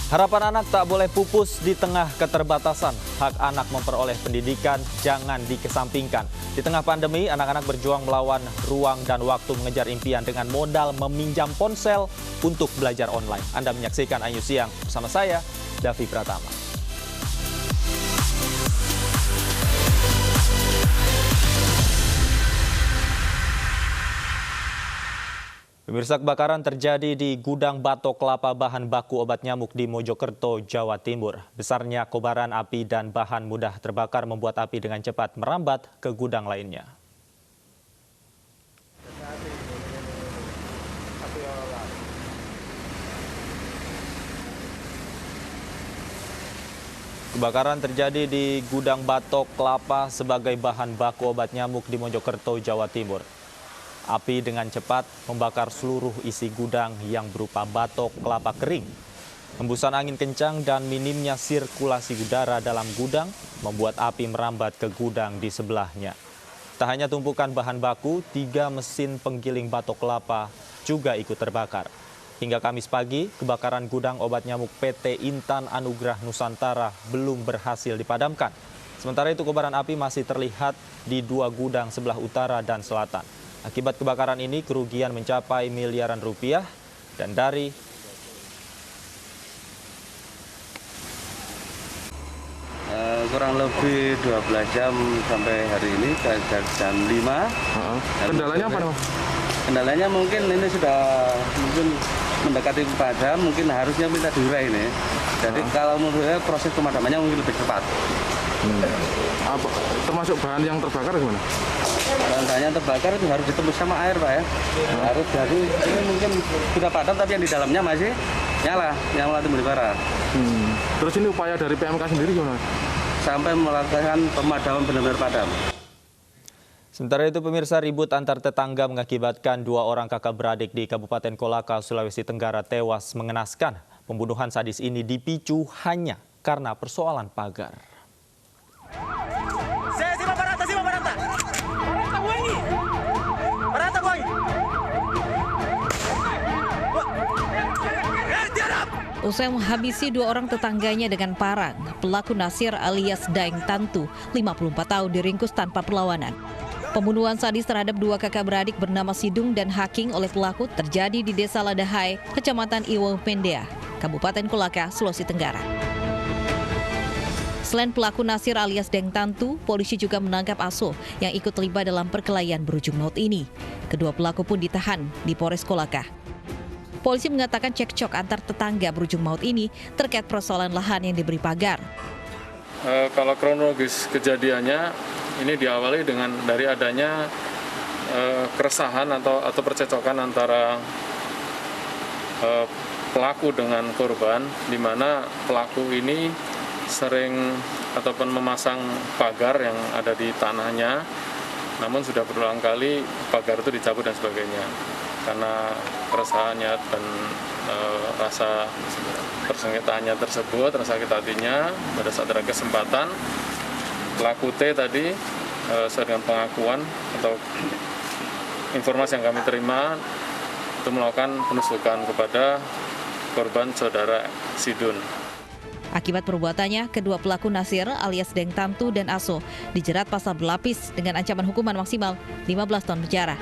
Harapan anak tak boleh pupus di tengah keterbatasan. Hak anak memperoleh pendidikan jangan dikesampingkan. Di tengah pandemi, anak-anak berjuang melawan ruang dan waktu mengejar impian dengan modal meminjam ponsel untuk belajar online. Anda menyaksikan Ayu Siang bersama saya, Davi Pratama. Pemirsa, kebakaran terjadi di gudang batok kelapa bahan baku obat nyamuk di Mojokerto, Jawa Timur. Besarnya kobaran api dan bahan mudah terbakar membuat api dengan cepat merambat ke gudang lainnya. Kebakaran terjadi di gudang batok kelapa sebagai bahan baku obat nyamuk di Mojokerto, Jawa Timur. Api dengan cepat membakar seluruh isi gudang yang berupa batok kelapa kering. Hembusan angin kencang dan minimnya sirkulasi udara dalam gudang membuat api merambat ke gudang di sebelahnya. Tak hanya tumpukan bahan baku, 3 mesin penggiling batok kelapa juga ikut terbakar. Hingga Kamis pagi, kebakaran gudang obat nyamuk PT Intan Anugrah Nusantara belum berhasil dipadamkan. Sementara itu, kobaran api masih terlihat di 2 gudang sebelah utara dan selatan. Akibat kebakaran ini, kerugian mencapai miliaran rupiah dan dari kurang lebih 12 jam sampai hari ini, jam 5. Kendalanya apa, Mas? Kendalanya mungkin ini sudah mendekati padam, mungkin harusnya minta diurai ini. Jadi kalau menurut saya proses pemadamannya mungkin lebih cepat. Termasuk bahan yang terbakar gimana? Bahan yang terbakar itu harus ditembus sama air, Pak ya. Harus, jadi ini mungkin sudah padam tapi yang di dalamnya masih nyala timbul bara. Terus ini upaya dari PMK sendiri gimana? Sampai melakukan pemadaman benar-benar padam. Sementara itu, pemirsa, ribut antar tetangga mengakibatkan 2 orang kakak beradik di Kabupaten Kolaka, Sulawesi Tenggara tewas mengenaskan. Pembunuhan sadis ini dipicu hanya karena persoalan pagar. Usai menghabisi 2 orang tetangganya dengan parang, pelaku Nasir alias Daeng Tantu, 54 tahun, diringkus tanpa perlawanan. Pembunuhan sadis terhadap 2 kakak beradik bernama Sidung dan Haking oleh pelaku terjadi di Desa Ladahai, Kecamatan Iwo Pendea, Kabupaten Kolaka, Sulawesi Tenggara. Selain pelaku Nasir alias Daeng Tantu, polisi juga menangkap Aso yang ikut terlibat dalam perkelahian berujung maut ini. Kedua pelaku pun ditahan di Polres Kolaka. Polisi mengatakan cekcok antar tetangga berujung maut ini terkait persoalan lahan yang diberi pagar. Kalau kronologis kejadiannya, ini diawali dari adanya keresahan atau percecokan antara pelaku dengan korban, di mana pelaku ini sering ataupun memasang pagar yang ada di tanahnya, namun sudah berulang kali pagar itu dicabut dan sebagainya. Karena keresahannya dan rasa persengketaannya tersebut, rasa sakit hatinya, pada saat ada kesempatan, pelaku T tadi sesuai dengan pengakuan atau informasi yang kami terima itu melakukan penusukan kepada korban saudara Sidun. Akibat perbuatannya, kedua pelaku Nasir alias Daeng Tantu dan Aso dijerat pasal berlapis dengan ancaman hukuman maksimal 15 tahun penjara.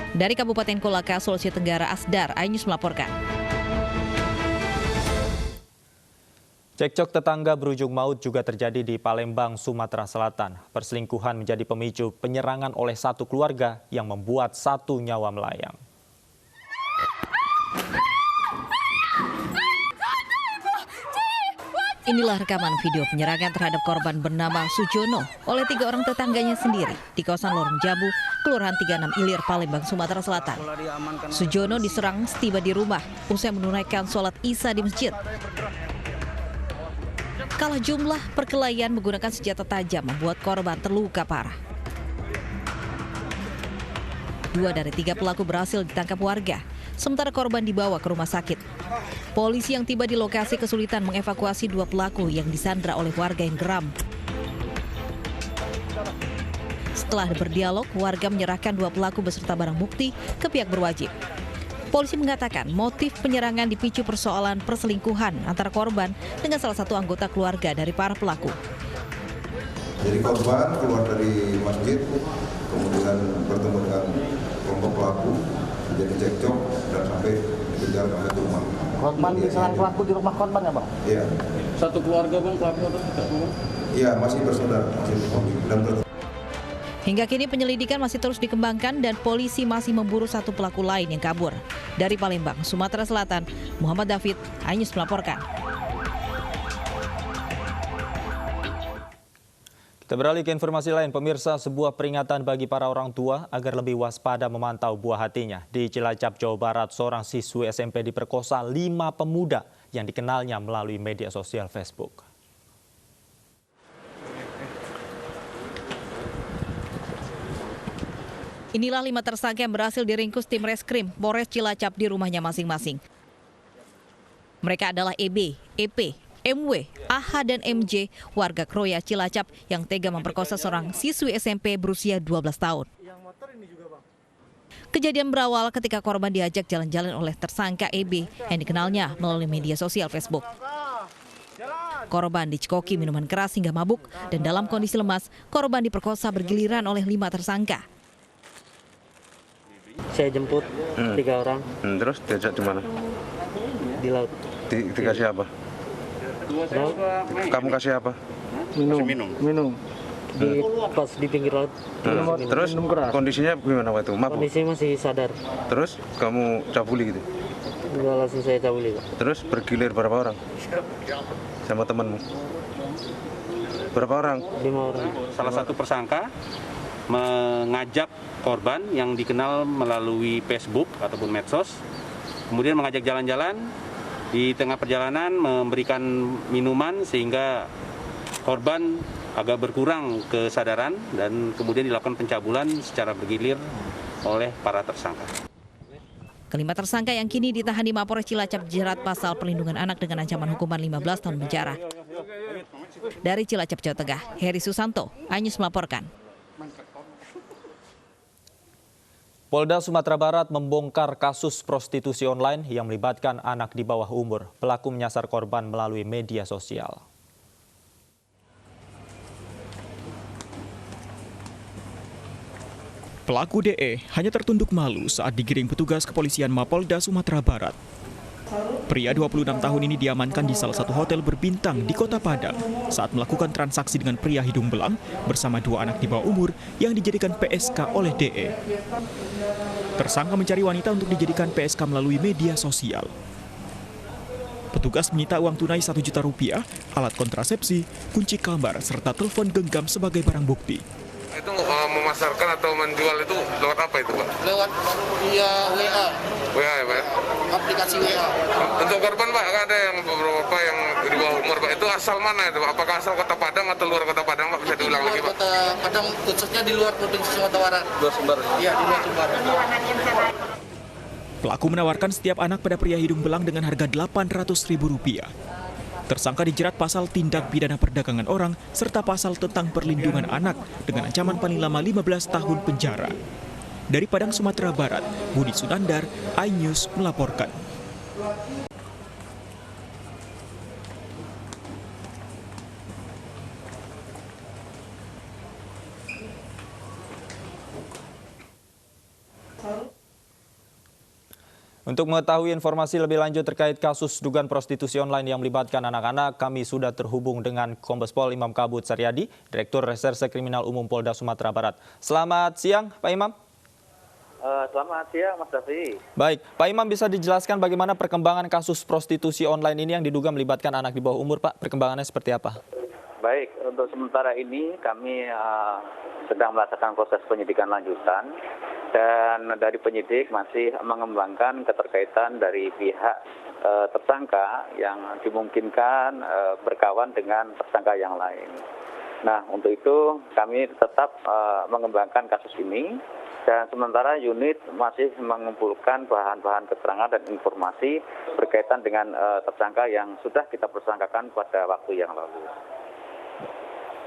Dari Kabupaten Kolaka, Sulawesi Tenggara, Asdar, Ainus melaporkan. Cekcok tetangga berujung maut juga terjadi di Palembang, Sumatera Selatan. Perselingkuhan menjadi pemicu penyerangan oleh satu keluarga yang membuat 1 nyawa melayang. Inilah rekaman video penyerangan terhadap korban bernama Sujono oleh 3 orang tetangganya sendiri di kawasan Lorong Jambu, Kelurahan 36 Ilir, Palembang, Sumatera Selatan. Sujono diserang setiba di rumah usai menunaikan sholat Isya di masjid. Kalah jumlah, perkelahian menggunakan senjata tajam membuat korban terluka parah. 2 dari 3 pelaku berhasil ditangkap warga, sementara korban dibawa ke rumah sakit. Polisi yang tiba di lokasi kesulitan mengevakuasi 2 pelaku yang disandra oleh warga yang geram. Setelah berdialog, warga menyerahkan 2 pelaku beserta barang bukti ke pihak berwajib. Polisi mengatakan motif penyerangan dipicu persoalan perselingkuhan antara korban dengan salah satu anggota keluarga dari para pelaku. Jadi korban keluar dari masjid, kemudian bertemu dengan kelompok pelaku, jadi cekcok dan sampai dikejar sampai ke rumah. Korban diserang pelaku di rumah korban ya, Bang? Iya. Satu keluarga, Bang, pelaku atau tidak? Iya, masih bersaudara, masih dan Hingga kini penyelidikan masih terus dikembangkan dan polisi masih memburu satu pelaku lain yang kabur. Dari Palembang, Sumatera Selatan, Muhammad David, iNews melaporkan. Kita beralih ke informasi lain, pemirsa, sebuah peringatan bagi para orang tua agar lebih waspada memantau buah hatinya. Di Cilacap, Jawa Barat, seorang siswi SMP diperkosa 5 pemuda yang dikenalnya melalui media sosial Facebook. Inilah 5 tersangka yang berhasil diringkus tim Reskrim Polres Cilacap di rumahnya masing-masing. Mereka adalah EB, EP, MW, AH, dan MJ, warga Kroya Cilacap yang tega memperkosa seorang siswi SMP berusia 12 tahun. Kejadian berawal ketika korban diajak jalan-jalan oleh tersangka EB yang dikenalnya melalui media sosial Facebook. Korban dicekoki minuman keras hingga mabuk dan dalam kondisi lemas, korban diperkosa bergiliran oleh 5 tersangka. Saya jemput 3 orang. Terus diajak di mana? Di laut. Dikasih apa? Kamu kasih apa? Minum. Pas di pinggir laut. Terus kondisinya gimana waktu itu? Mabuk? Kondisi masih sadar. Terus kamu cabuli gitu? Enggak, langsung saya cabuli, Pak. Terus bergilir berapa orang? Sama temanmu? Berapa orang? 5 orang. Salah satu tersangka mengajak korban yang dikenal melalui Facebook ataupun medsos, kemudian mengajak jalan-jalan, di tengah perjalanan memberikan minuman sehingga korban agak berkurang kesadaran dan kemudian dilakukan pencabulan secara bergilir oleh para tersangka. Kelima tersangka yang kini ditahan di Mapolres Cilacap dijerat pasal perlindungan anak dengan ancaman hukuman 15 tahun penjara. Dari Cilacap, Jawa Tengah, Heri Susanto, iNews melaporkan. Polda Sumatera Barat membongkar kasus prostitusi online yang melibatkan anak di bawah umur. Pelaku menyasar korban melalui media sosial. Pelaku DE hanya tertunduk malu saat digiring petugas kepolisian Mapolda Sumatera Barat. Pria 26 tahun ini diamankan di salah satu hotel berbintang di Kota Padang saat melakukan transaksi dengan pria hidung belang bersama 2 anak di bawah umur yang dijadikan PSK oleh DE. Tersangka mencari wanita untuk dijadikan PSK melalui media sosial. Petugas menyita uang tunai Rp1 juta, alat kontrasepsi, kunci kamar, serta telepon genggam sebagai barang bukti. Itu memasarkan atau menjual itu lewat apa itu, Pak? Lewat via WA. WA ya, Pak? Aplikasi WA. Untuk korban, Pak, ada yang beberapa yang di bawah umur, Pak. Itu asal mana itu, Pak? Apakah asal Kota Padang atau luar Kota Padang, Pak? Bisa diulang lagi, Pak? Kota Padang, khususnya di luar Provinsi Sumatera Barat. Luar Sumber? Iya, di luar Sumber. Pelaku menawarkan setiap anak pada pria hidung belang dengan harga Rp800.000. Tersangka dijerat pasal tindak pidana perdagangan orang serta pasal tentang perlindungan anak dengan ancaman paling lama 15 tahun penjara. Dari Padang, Sumatera Barat, Budi Sunandar, iNews melaporkan. Untuk mengetahui informasi lebih lanjut terkait kasus dugaan prostitusi online yang melibatkan anak-anak, kami sudah terhubung dengan Kombes Pol Imam Kabut Saryadi, Direktur Reserse Kriminal Umum Polda Sumatera Barat. Selamat siang, Pak Imam. Selamat siang, Mas Davi. Baik, Pak Imam, bisa dijelaskan bagaimana perkembangan kasus prostitusi online ini yang diduga melibatkan anak di bawah umur, Pak? Perkembangannya seperti apa? Baik, untuk sementara ini kami sedang melaksanakan proses penyidikan lanjutan. Dan dari penyidik masih mengembangkan keterkaitan dari pihak tersangka yang dimungkinkan berkawan dengan tersangka yang lain. Nah, untuk itu kami tetap mengembangkan kasus ini dan sementara unit masih mengumpulkan bahan-bahan keterangan dan informasi berkaitan dengan tersangka yang sudah kita persangkakan pada waktu yang lalu.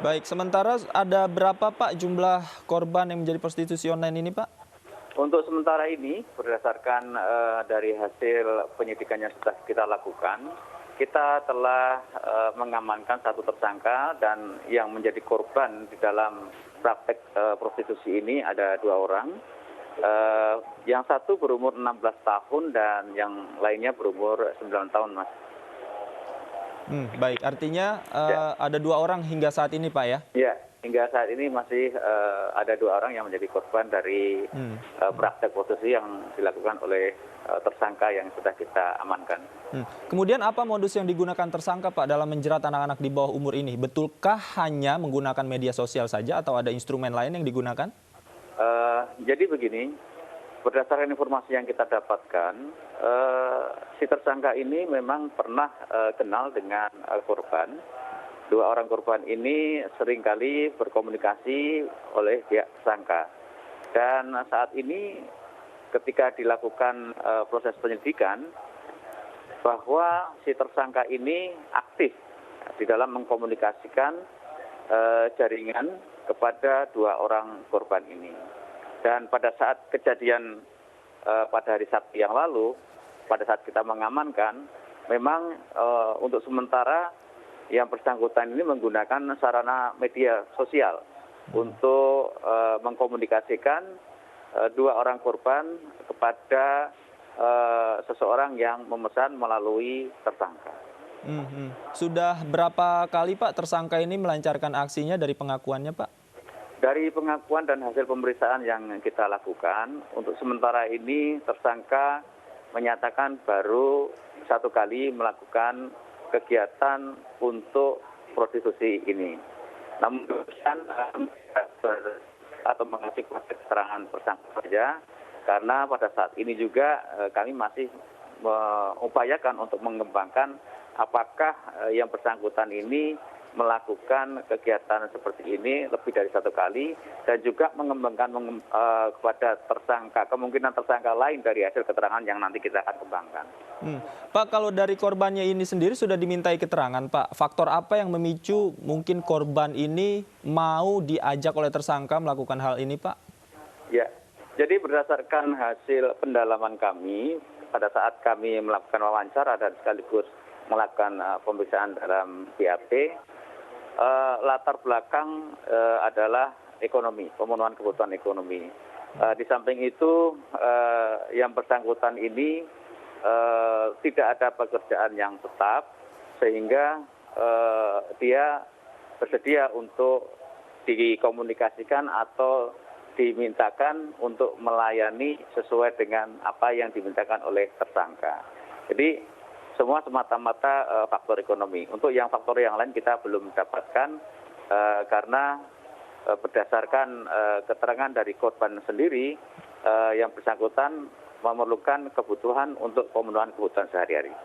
Baik, sementara ada berapa, Pak, jumlah korban yang menjadi prostitusi online ini, Pak? Untuk sementara ini, berdasarkan dari hasil penyidikan yang sudah kita lakukan, kita telah mengamankan satu tersangka dan yang menjadi korban di dalam praktek prostitusi ini ada 2 orang. Yang satu berumur 16 tahun dan yang lainnya berumur 9 tahun, Mas. Baik, artinya ada 2 orang hingga saat ini, Pak, ya? Ya, hingga saat ini masih ada 2 orang yang menjadi korban dari praktek prostitusi yang dilakukan oleh tersangka yang sudah kita amankan. Kemudian apa modus yang digunakan tersangka, Pak, dalam menjerat anak-anak di bawah umur ini? Betulkah hanya menggunakan media sosial saja atau ada instrumen lain yang digunakan? Jadi begini, berdasarkan informasi yang kita dapatkan, si tersangka ini memang pernah kenal dengan korban. 2 orang korban ini seringkali berkomunikasi oleh pihak tersangka. Dan saat ini ketika dilakukan proses penyidikan, bahwa si tersangka ini aktif di dalam mengkomunikasikan jaringan kepada 2 orang korban ini. Dan pada saat kejadian pada hari Sabtu yang lalu, pada saat kita mengamankan, memang untuk sementara yang bersangkutan ini menggunakan sarana media sosial untuk mengkomunikasikan 2 orang korban kepada seseorang yang memesan melalui tersangka. Sudah berapa kali, Pak, tersangka ini melancarkan aksinya dari pengakuannya, Pak? Dari pengakuan dan hasil pemeriksaan yang kita lakukan, untuk sementara ini tersangka menyatakan baru 1 kali melakukan kegiatan untuk prostitusi ini. Namun atau mengasih keterangan tersangka saja, karena pada saat ini juga kami masih mengupayakan untuk mengembangkan apakah yang bersangkutan ini melakukan kegiatan seperti ini lebih dari 1 kali, dan juga mengembangkan kepada tersangka, kemungkinan tersangka lain dari hasil keterangan yang nanti kita akan kembangkan. Pak, kalau dari korbannya ini sendiri sudah dimintai keterangan, Pak. Faktor apa yang memicu mungkin korban ini mau diajak oleh tersangka melakukan hal ini, Pak? Ya, jadi berdasarkan hasil pendalaman kami, pada saat kami melakukan wawancara dan sekaligus melakukan pemeriksaan dalam BAP, latar belakang adalah ekonomi, pemenuhan kebutuhan ekonomi. Di samping itu, yang bersangkutan ini tidak ada pekerjaan yang tetap, sehingga dia bersedia untuk dikomunikasikan atau dimintakan untuk melayani sesuai dengan apa yang dimintakan oleh tersangka. Jadi semua semata-mata faktor ekonomi. Untuk yang faktor yang lain kita belum dapatkan karena berdasarkan keterangan dari korban sendiri, yang bersangkutan memerlukan kebutuhan untuk pemenuhan kebutuhan sehari-hari.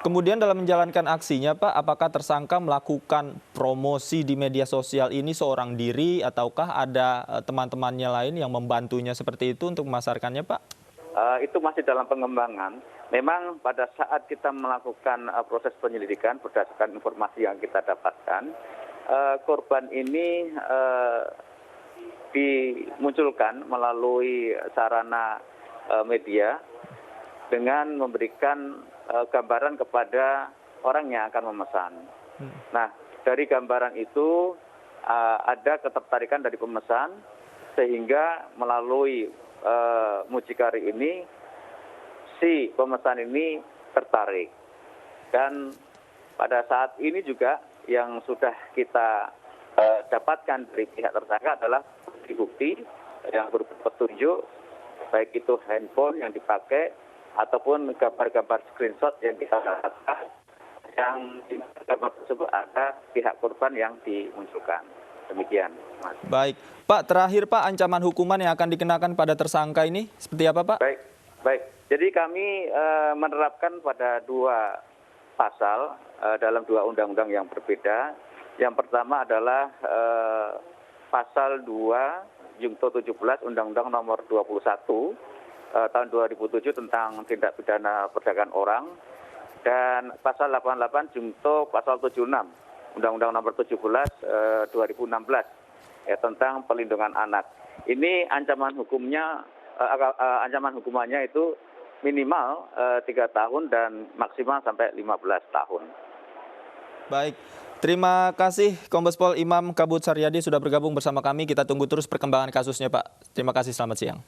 Kemudian dalam menjalankan aksinya, Pak, apakah tersangka melakukan promosi di media sosial ini seorang diri ataukah ada teman-temannya lain yang membantunya seperti itu untuk memasarkannya, Pak? Itu masih dalam pengembangan. Memang pada saat kita melakukan proses penyelidikan berdasarkan informasi yang kita dapatkan, korban ini dimunculkan melalui sarana media dengan memberikan gambaran kepada orang yang akan memesan. Nah, dari gambaran itu ada ketertarikan dari pemesan, sehingga melalui mucikari ini si pemesan ini tertarik. Dan pada saat ini juga yang sudah kita dapatkan dari pihak tersangka adalah bukti yang berupa petunjuk, baik itu handphone yang dipakai ataupun gambar-gambar screenshot yang kita dapatkan, yang di gambar tersebut ada pihak korban yang dimunculkan. Demikian, Mas. Baik, Pak, terakhir, Pak, ancaman hukuman yang akan dikenakan pada tersangka ini seperti apa, Pak? Baik. Jadi kami menerapkan pada 2 pasal dalam 2 undang-undang yang berbeda. Yang pertama adalah pasal 2 Jungto 17 Undang-Undang Nomor 21 tahun 2007 tentang tindak pidana perdagangan orang, dan pasal 88 Jungto pasal 76 Undang-Undang Nomor 17 2016 tentang perlindungan anak. Ini ancaman hukumnya ancaman hukumannya itu minimal 3 tahun dan maksimal sampai 15 tahun. Baik, terima kasih Kombes Pol Imam Kabut Saryadi sudah bergabung bersama kami. Kita tunggu terus perkembangan kasusnya, Pak. Terima kasih, selamat siang.